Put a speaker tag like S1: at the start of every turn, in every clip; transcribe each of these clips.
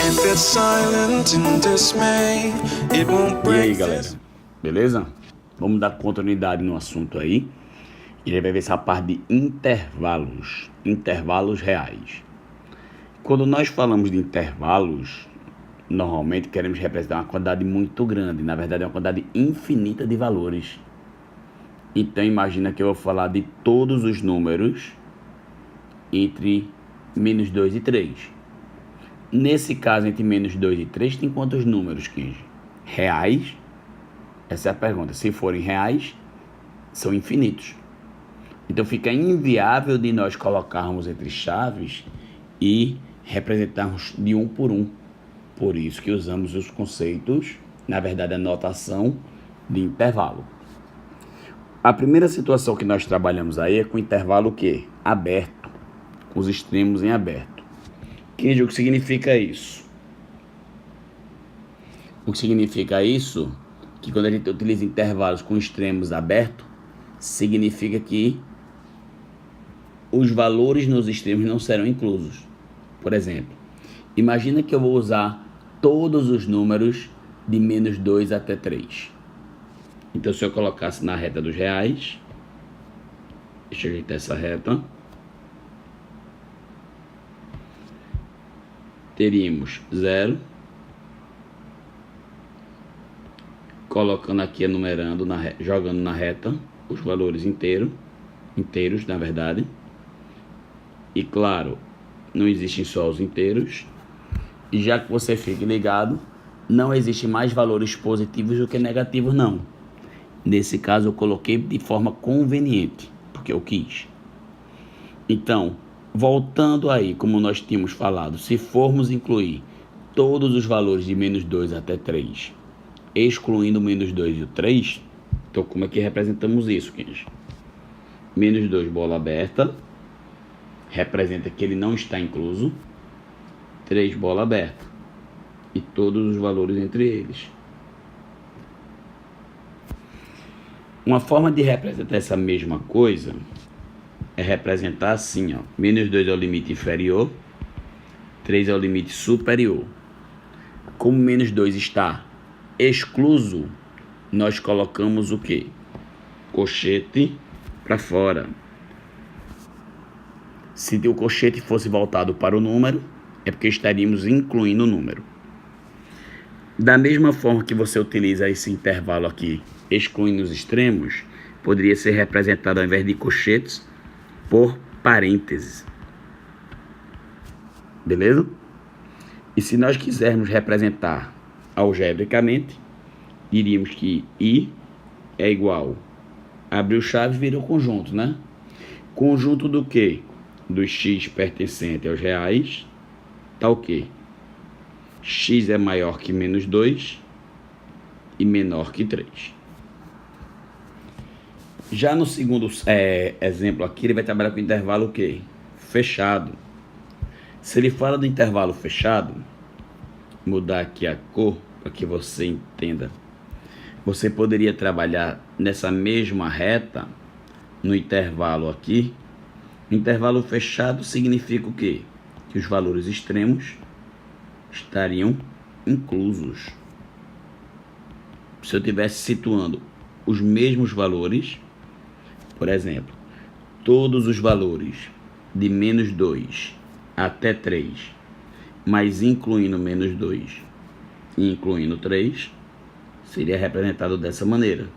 S1: If it's silent in dismay, it won't
S2: E aí,
S1: break
S2: galera,
S1: this.
S2: beleza? Vamos dar continuidade no assunto aí. E aí vai ver essa parte de intervalos reais. Quando nós falamos de intervalos, normalmente queremos representar uma quantidade muito grande. Na verdade, é uma quantidade infinita de valores. Então, imagina que eu vou falar de todos os números entre menos 2 e 3. Nesse caso, entre menos 2 e 3, tem quantos números, Kenji? Reais? Essa é a pergunta. Se forem reais, são infinitos. Então fica inviável de nós colocarmos entre chaves e representarmos de um por um. Por isso que usamos os conceitos, na verdade a notação de intervalo. A primeira situação que nós trabalhamos aí é com o intervalo o quê? Aberto, com os extremos em aberto. Kenji, o que significa isso? O que significa isso? Que quando a gente utiliza intervalos com extremos abertos, significa que os valores nos extremos não serão inclusos. Por exemplo, imagina que eu vou usar todos os números de menos 2 até 3. Então, se eu colocasse na reta dos reais, deixa eu ajeitar essa reta, teríamos 0, colocando aqui, enumerando, jogando na reta os valores inteiros, na verdade. E claro, não existem só os inteiros. E já que você fique ligado, não existe mais valores positivos do que negativos, não. Nesse caso, eu coloquei de forma conveniente, porque eu quis. Então, voltando aí, como nós tínhamos falado, se formos incluir todos os valores de menos 2 até 3, excluindo o menos 2 e o 3, então como é que representamos isso, Kenji? Menos 2, bola aberta, representa que ele não está incluso. 3, bola aberta, e todos os valores entre eles. Uma forma de representar essa mesma coisa é representar assim, ó. Menos 2 é o limite inferior, 3 é o limite superior. Como menos 2 está excluso, nós colocamos o quê? Colchete para fora. Se o colchete fosse voltado para o número, é porque estaríamos incluindo o número. Da mesma forma que você utiliza esse intervalo aqui, excluindo os extremos, poderia ser representado, ao invés de colchetes, por parênteses. Beleza? E se nós quisermos representar algebricamente, diríamos que I é igual, abriu chave, vira o conjunto, né? Conjunto do quê? Dos x pertencente aos reais, tá o quê? X é maior que menos 2 e menor que 3. Já no segundo exemplo aqui, ele vai trabalhar com o intervalo o quê? Fechado. Se ele fala do intervalo fechado, mudar aqui a cor para que você entenda. Você poderia trabalhar nessa mesma reta, no intervalo aqui. Intervalo fechado significa o quê? Que os valores extremos estariam inclusos. Se eu estivesse situando os mesmos valores, por exemplo, todos os valores de menos 2 até 3, mas incluindo menos 2 e incluindo 3, seria representado dessa maneira.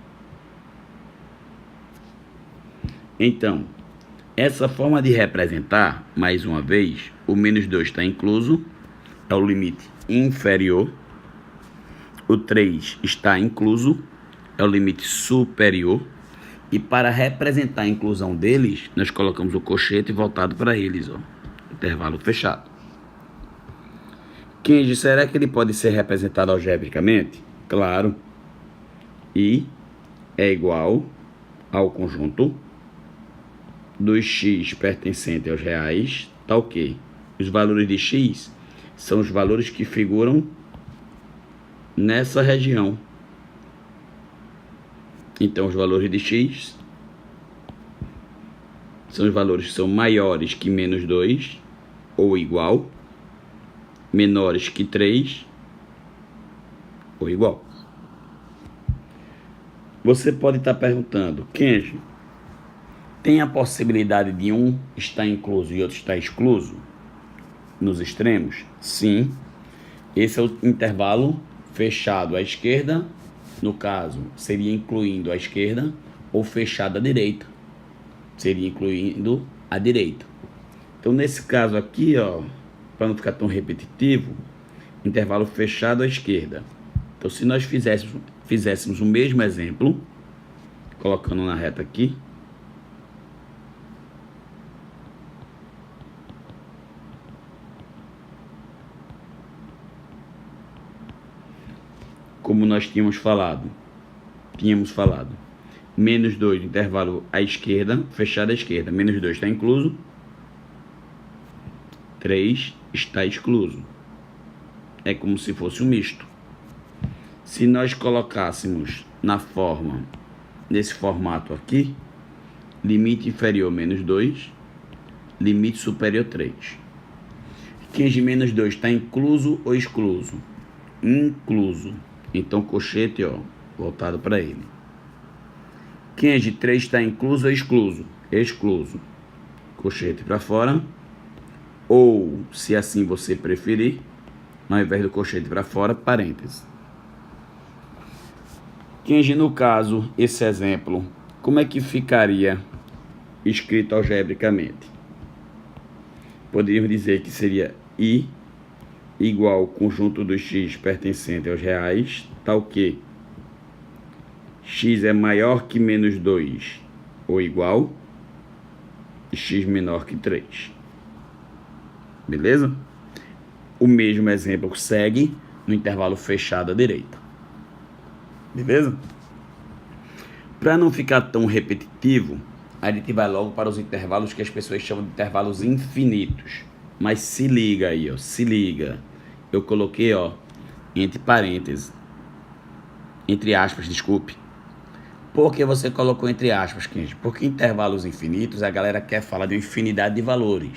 S2: Então, essa forma de representar, mais uma vez, o menos 2 está incluso, é o limite inferior, o 3 está incluso, é o limite superior, e para representar a inclusão deles, nós colocamos o colchete voltado para eles, ó, intervalo fechado. Kenji, será que ele pode ser representado algebricamente? Claro. I é igual ao conjunto dos x pertencente aos reais, tá ok? Os valores de x são os valores que figuram nessa região. Então, os valores de x são os valores que são maiores que menos 2 ou igual, menores que 3 ou igual. Você pode estar perguntando, Kenji, tem a possibilidade de um estar incluso e outro estar excluso nos extremos? Sim. Esse é o intervalo fechado à esquerda, no caso, seria incluindo a esquerda, ou fechado à direita, seria incluindo a direita. Então, nesse caso aqui, ó, para não ficar tão repetitivo, intervalo fechado à esquerda. Então, se nós fizéssemos o mesmo exemplo, colocando na reta aqui, como nós tínhamos falado, menos 2, intervalo à esquerda, fechado à esquerda, menos 2 está incluso, 3 está excluso. É como se fosse um misto. Se nós colocássemos nesse formato aqui, limite inferior menos 2, limite superior 3. Kenji, menos 2 está incluso ou excluso? Incluso. Então, colchete, ó, voltado para ele. Kenji, 3 está incluso ou excluso? Excluso. Colchete para fora. Ou, se assim você preferir, ao invés do colchete para fora, parênteses. Kenji, no caso, esse exemplo, como é que ficaria escrito algebricamente? Poderíamos dizer que seria I igual ao conjunto dos x pertencente aos reais, tal que x é maior que menos 2 ou igual, e x menor que 3. Beleza? O mesmo exemplo segue no intervalo fechado à direita. Beleza? Para não ficar tão repetitivo, a gente vai logo para os intervalos que as pessoas chamam de intervalos infinitos. Mas se liga aí, ó, se liga. Eu coloquei, ó, entre parênteses, entre aspas, desculpe. Por que você colocou entre aspas, Kenji? Porque intervalos infinitos, a galera quer falar de uma infinidade de valores.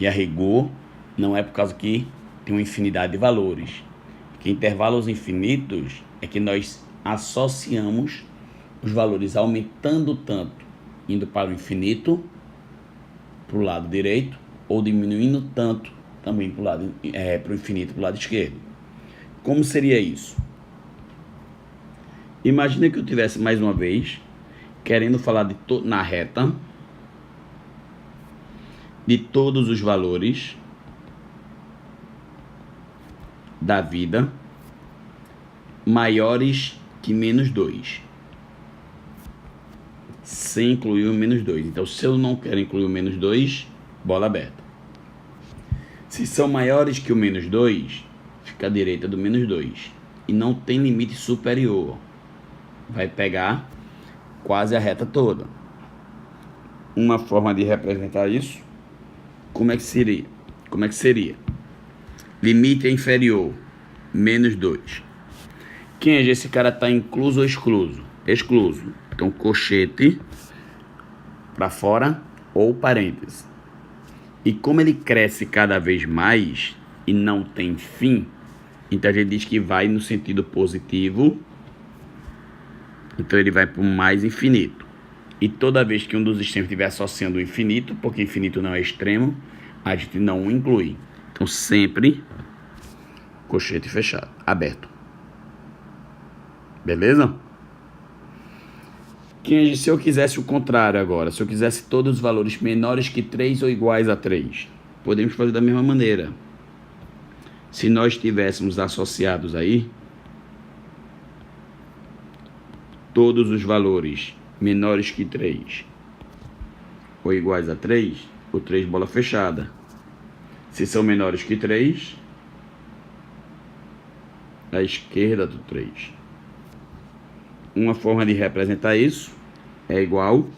S2: E a rigor, não é por causa que tem uma infinidade de valores. Porque intervalos infinitos é que nós associamos os valores aumentando tanto, indo para o infinito, para o lado direito, ou diminuindo tanto, também para o infinito, para o lado esquerdo. Como seria isso? Imagina que eu tivesse, mais uma vez, querendo falar na reta, de todos os valores da vida maiores que menos 2. Sem incluir o menos 2. Então, se eu não quero incluir o menos 2, bola aberta. Se são maiores que o menos 2, fica à direita do menos 2. E não tem limite superior. Vai pegar quase a reta toda. Uma forma de representar isso, como é que seria? Limite é inferior, menos 2. Kenji, esse cara está incluso ou excluso? Excluso. Então, colchete para fora ou parênteses. E como ele cresce cada vez mais e não tem fim, então a gente diz que vai no sentido positivo. Então ele vai para o mais infinito. E toda vez que um dos extremos estiver associando o infinito, porque infinito não é extremo, a gente não o inclui. Então sempre colchete fechado, aberto. Beleza? Kenji, se eu quisesse o contrário agora, se eu quisesse todos os valores menores que 3 ou iguais a 3, podemos fazer da mesma maneira. Se nós tivéssemos associados aí todos os valores menores que 3 ou iguais a 3, o 3 bola fechada. Se são menores que 3, à esquerda do 3. Uma forma de representar isso é igual.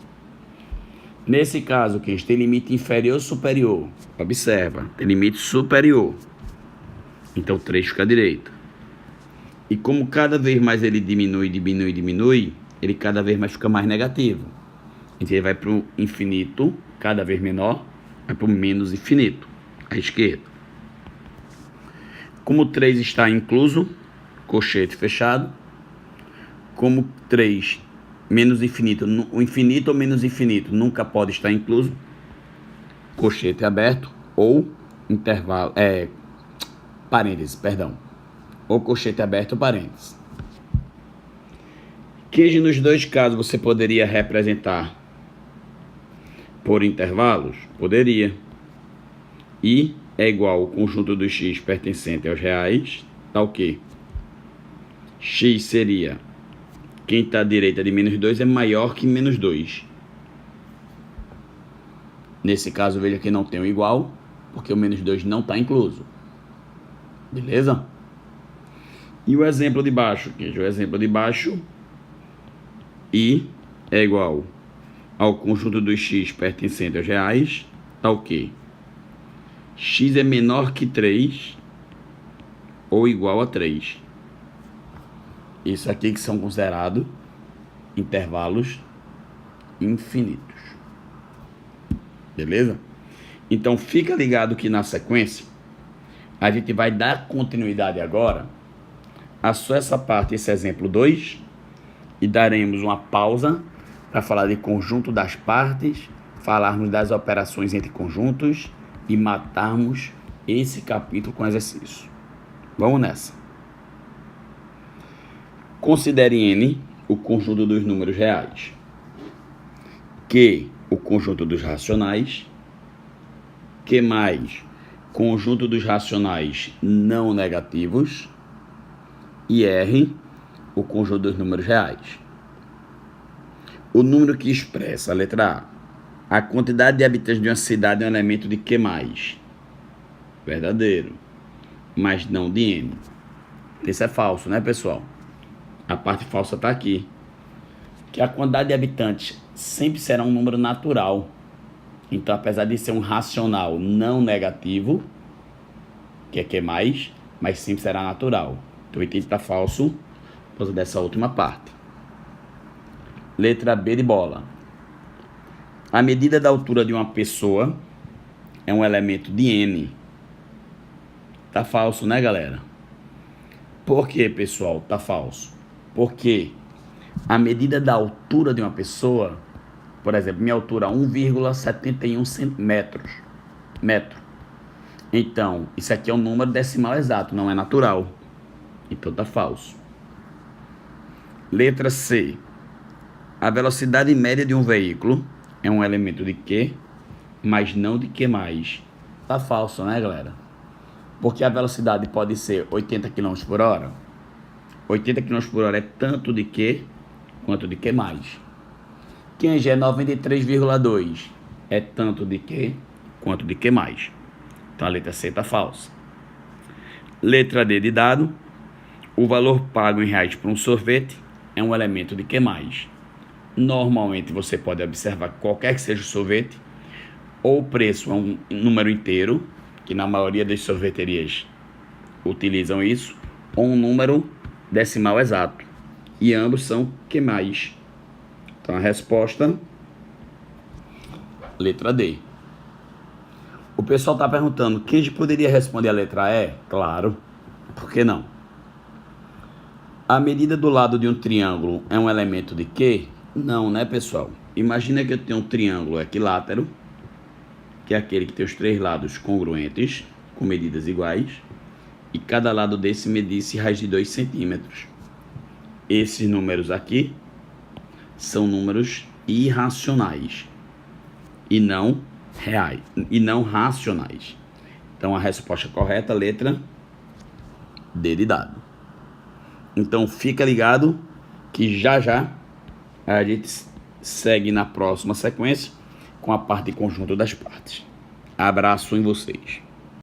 S2: Nesse caso, que tem limite inferior ou superior? Observa, tem limite superior. Então, o 3 fica à direita. E como cada vez mais ele diminui, ele cada vez mais fica mais negativo. Então, ele vai para o infinito, cada vez menor, vai para o menos infinito, à esquerda. Como 3 está incluso, colchete fechado. Como 3 menos infinito, o infinito ou menos infinito nunca pode estar incluso, colchete aberto ou intervalo, parênteses, perdão, ou colchete aberto ou parênteses. Que nos dois casos você poderia representar por intervalos? Poderia. I é igual ao conjunto dos x pertencente aos reais, tá o quê? X seria, quem está à direita de menos 2 é maior que menos 2. Nesse caso, veja que não tem o igual, porque o menos 2 não está incluso. Beleza? E o exemplo de baixo? O exemplo de baixo, I é igual ao conjunto dos x pertencente aos reais, tá o quê? X é menor que 3 ou igual a 3. Isso aqui que são considerados intervalos infinitos. Beleza? Então fica ligado que na sequência a gente vai dar continuidade agora a só essa parte, esse exemplo 2, e daremos uma pausa para falar de conjunto das partes, falarmos das operações entre conjuntos e matarmos esse capítulo com exercício. Vamos nessa. Considere N o conjunto dos números reais, Q o conjunto dos racionais, Q mais conjunto dos racionais não negativos e R o conjunto dos números reais. O número que expressa a letra A quantidade de habitantes de uma cidade é um elemento de Q mais, verdadeiro, mas não de N. Isso é falso, né, pessoal? A parte falsa está aqui, que a quantidade de habitantes sempre será um número natural. Então, apesar de ser um racional não negativo, que é Q+, mas sempre será natural. Então, o item está falso por causa dessa última parte. Letra B de bola. A medida da altura de uma pessoa é um elemento de N. Tá falso, né, galera? Por que, pessoal, tá falso? Porque a medida da altura de uma pessoa, por exemplo, minha altura é 1,71 metro. Então, isso aqui é um número decimal exato, não é natural. Então tá falso. Letra C. A velocidade média de um veículo é um elemento de Q, mas não de Q+. Tá falso, né, galera? Porque a velocidade pode ser 80 km por hora. 80 km por hora é tanto de Q quanto de Q+. QG é 93,2. É tanto de Q quanto de Q+. Então a letra C está falsa. Letra D de dado. O valor pago em reais por um sorvete é um elemento de Q+. Normalmente você pode observar que qualquer que seja o sorvete, ou o preço é um número inteiro, que na maioria das sorveterias utilizam isso, ou um número decimal exato. E ambos são Q+. Então a resposta, letra D. O pessoal está perguntando, quem poderia responder a letra E? Claro, por que não? A medida do lado de um triângulo é um elemento de Q? Não, né, pessoal? Imagina que eu tenho um triângulo equilátero, que é aquele que tem os três lados congruentes, com medidas iguais, e cada lado desse medisse raiz de 2 centímetros. Esses números aqui são números irracionais e não reais e não racionais. Então a resposta correta, letra D de dado. Então fica ligado que já a gente segue na próxima sequência com a parte de conjunto das partes. Abraço em vocês.